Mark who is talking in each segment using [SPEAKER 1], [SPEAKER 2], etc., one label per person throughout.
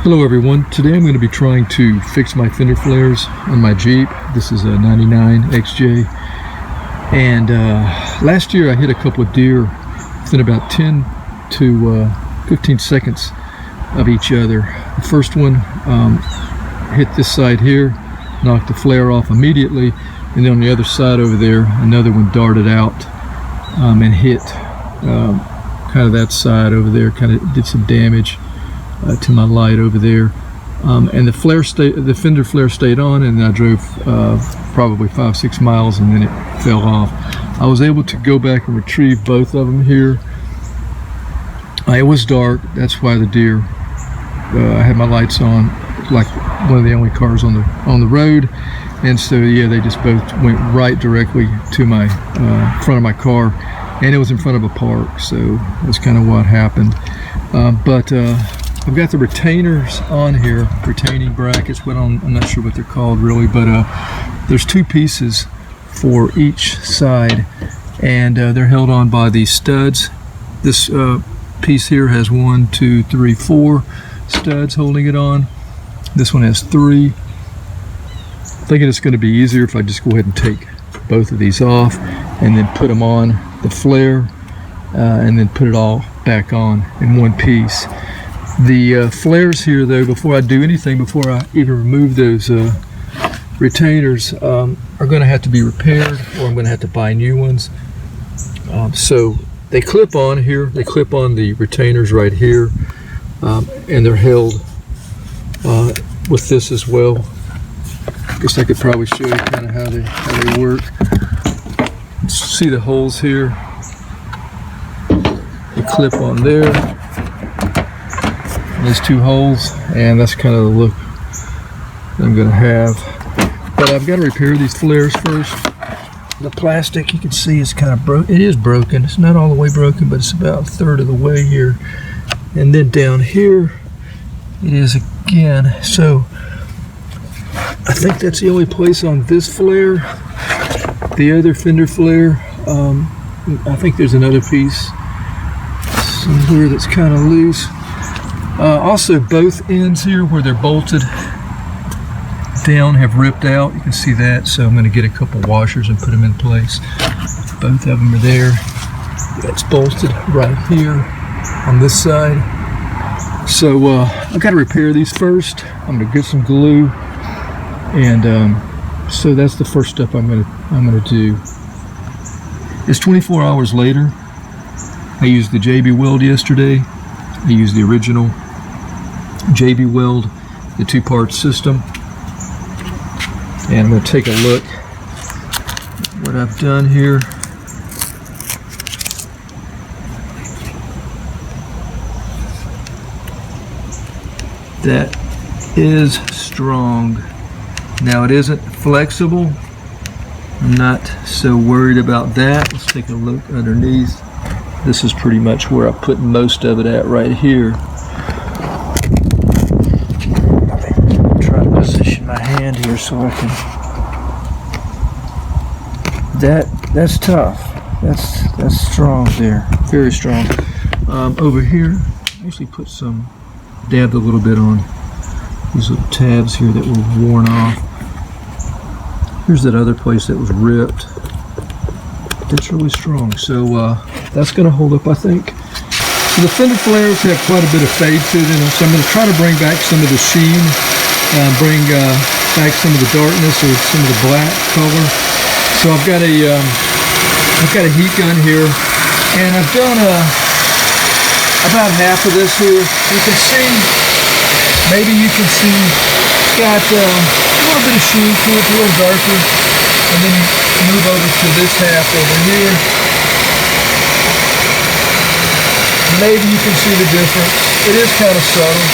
[SPEAKER 1] Hello everyone, today I'm going to be trying to fix my fender flares on my Jeep. This is a 99 XJ, and last year I hit a couple of deer within about 10 to 15 seconds of each other. The first one hit this side here, knocked the flare off immediately, and then on the other side over there another one darted out and hit kind of that side over there, kind of did some damage to my light over there, and the fender flare stayed on, and I drove probably 5-6 miles, and then it fell off. I was able to go back and retrieve both of them here. It was dark, that's why the deer, I had my lights on, like one of the only cars on the road, and so yeah, they just both went right directly to my front of my car, and it was in front of a park, so that's kind of what happened. But I've got the retainers on here, retaining brackets, but I'm not sure what they're called really, but there's two pieces for each side, and they're held on by these studs. This piece here has 1, 2, 3, 4 studs holding it on. This one has 3. I'm thinking it's going to be easier if I just go ahead and take both of these off and then put them on the flare and then put it all back on in one piece. The flares here, though, before I do anything, before I even remove those retainers, are going to have to be repaired, or I'm going to have to buy new ones. So they clip on here, they clip on the retainers right here, and they're held with this as well. I guess I could probably show you kind of how they work. See the holes here? They clip on there. There's 2 holes, and that's kind of the look I'm going to have. But I've got to repair these flares first. The plastic, you can see, is kind of broken. It is broken. It's not all the way broken, but it's about 1/3 of the way here. And then down here, it is again. So I think that's the only place on this flare. The other fender flare, I think there's another piece somewhere that's kind of loose. Also, both ends here where they're bolted down have ripped out. You can see that, so I'm going to get a couple washers and put them in place. Both of them are there. That's bolted right here on this side. So I've got to repair these first. I'm going to get some glue, and so that's the first step I'm going to do. It's 24 hours later. I used the JB Weld yesterday. I used the original JB Weld, the 2-part system, and I'm going to take a look at what I've done here. That is strong. Now, it isn't flexible. I'm not so worried about that. Let's take a look underneath. This is pretty much where I put most of it at right here. Try to position my hand here so I can. That's tough. That's strong there. Very strong. Over here, I actually put some, dabbed a little bit on these little tabs here that were worn off. Here's that other place that was ripped. That's really strong. So that's going to hold up, I think. So the fender flares have quite a bit of fade to them, so I'm going to try to bring back some of the sheen, bring back some of the darkness or some of the black color. So I've got a heat gun here, and I've done about half of this here. You can see, maybe you can see, it's got a little bit of sheen to it, it's a little darker, and then move over to this half over here. Maybe you can see the difference. It is kind of subtle.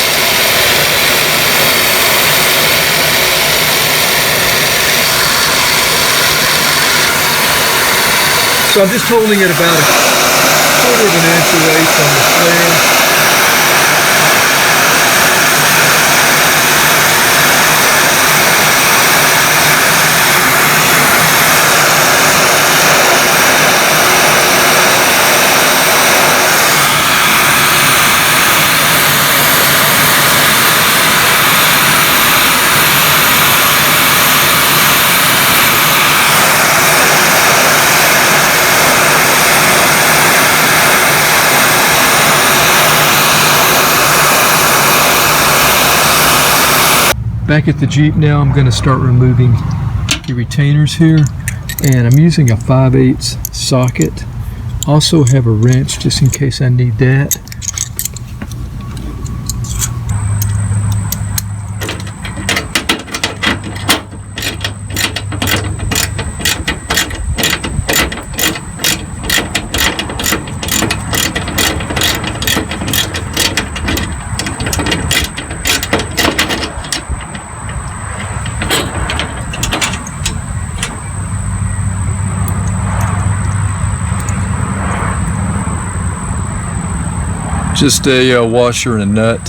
[SPEAKER 1] So I'm just holding it about 1/4 of an inch away from the flare. Back at the Jeep now, I'm going to start removing the retainers here, and I'm using a 5/8 socket. Also have a wrench just in case I need that. Just a washer and a nut.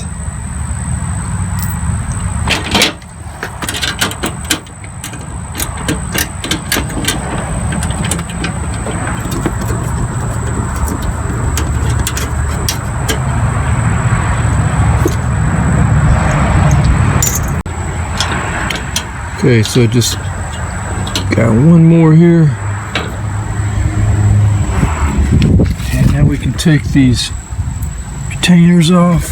[SPEAKER 1] Okay, so just got one more here. And now we can take these retainers off.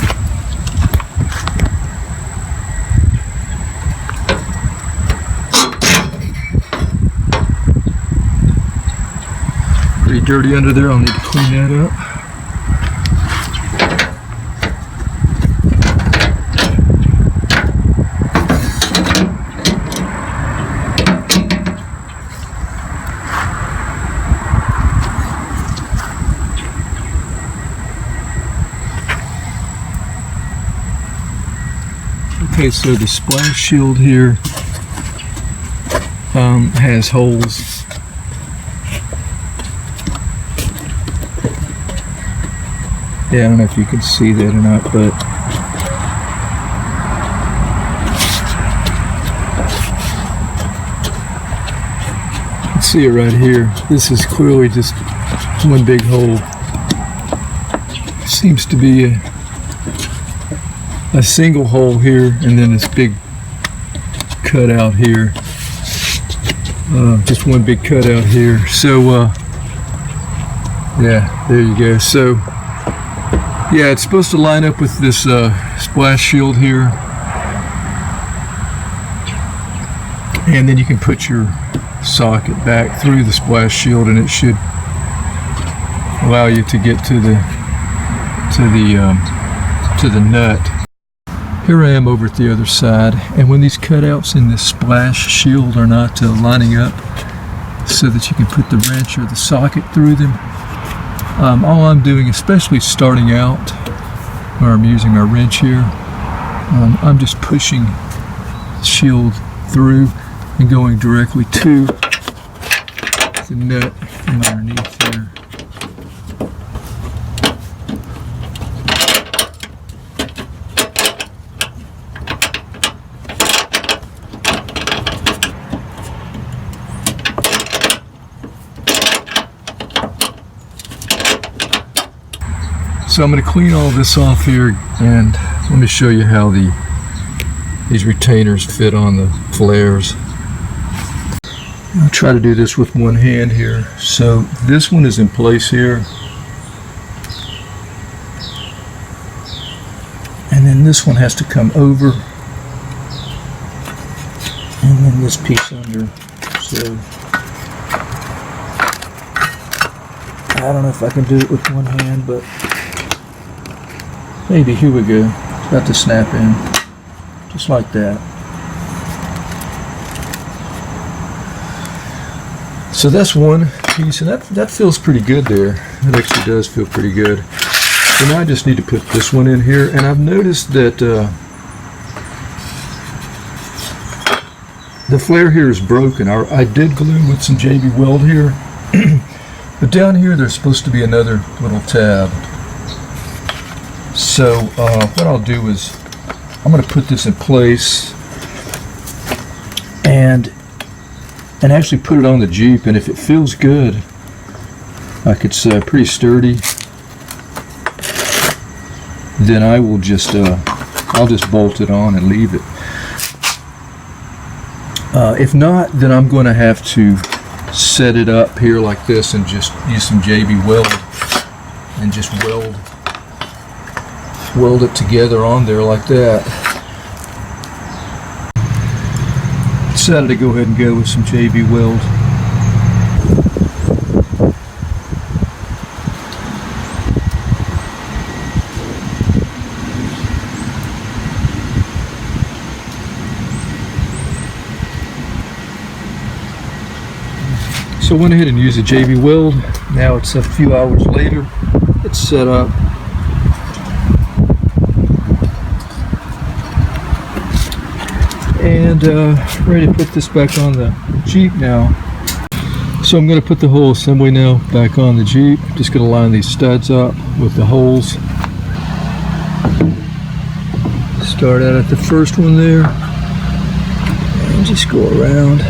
[SPEAKER 1] Pretty dirty under there, I'll need to clean that up. Okay, so the splash shield here has holes. Yeah, I don't know if you can see that or not, but you can see it right here. This is clearly just one big hole. Seems to be a single hole here, and then this big cutout here. Just one big cutout here. So yeah, there you go. So yeah, it's supposed to line up with this splash shield here, and then you can put your socket back through the splash shield, and it should allow you to get to the nut. Here I am over at the other side, and when these cutouts in this splash shield are not lining up so that you can put the wrench or the socket through them, all I'm doing, especially starting out where I'm using my wrench here, I'm just pushing the shield through and going directly to the nut from underneath here. So I'm going to clean all this off here, and let me show you how these retainers fit on the flares. I'll try to do this with one hand here. So this one is in place here, and then this one has to come over, and then this piece under. So I don't know if I can do it with one hand, but maybe. Here we go. It's got to snap in, just like that. So that's one piece, and that feels pretty good there. It actually does feel pretty good. So now I just need to put this one in here, and I've noticed that the flare here is broken. I did glue with some JB Weld here, but down here there's supposed to be another little tab. So what I'll do is I'm going to put this in place and actually put it on the Jeep, and if it feels good, like it's pretty sturdy, then I will just I'll just bolt it on and leave it. If not, then I'm going to have to set it up here like this and just use some JB Weld and just weld it together on there like that. decided to go ahead and go with some JB Weld. So I went ahead and used a JB Weld. Now it's a few hours later. It's set up. And ready to put this back on the Jeep now. So I'm going to put the whole assembly now back on the Jeep. Just going to line these studs up with the holes. Start out at the first one there. And just go around.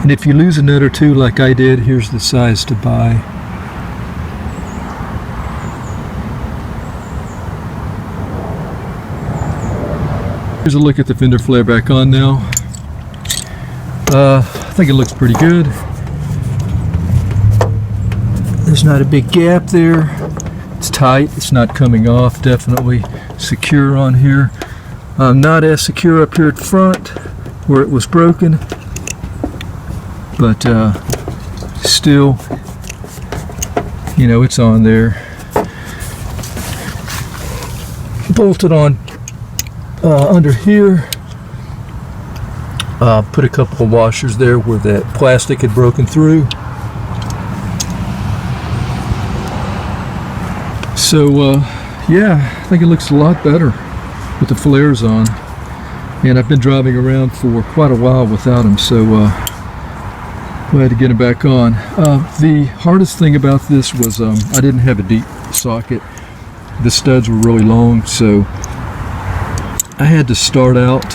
[SPEAKER 1] And if you lose a nut or two like I did, here's the size to buy. Here's a look at the fender flare back on now. I think it looks pretty good. There's not a big gap there. It's tight, it's not coming off, definitely secure on here. Not as secure up here at the front where it was broken. But still, you know, it's on there. Bolted on under here. Put a couple of washers there where that plastic had broken through. So yeah, I think it looks a lot better with the flares on. And I've been driving around for quite a while without them, so glad to get them back on. The hardest thing about this was I didn't have a deep socket. The studs were really long, so I had to start out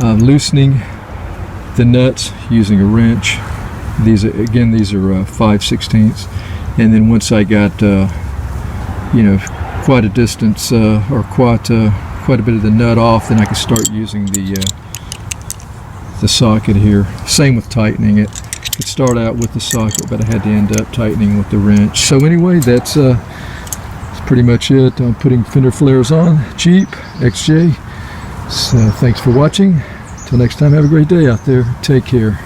[SPEAKER 1] loosening the nuts using a wrench. These are 5/16, and then once I got you know, quite a distance or quite a bit of the nut off, then I could start using the socket here. Same with tightening it. Could start out with the socket, but I had to end up tightening with the wrench. So anyway, that's pretty much it. I'm putting fender flares on Jeep XJ. So thanks for watching. Till next time, have a great day out there. Take care.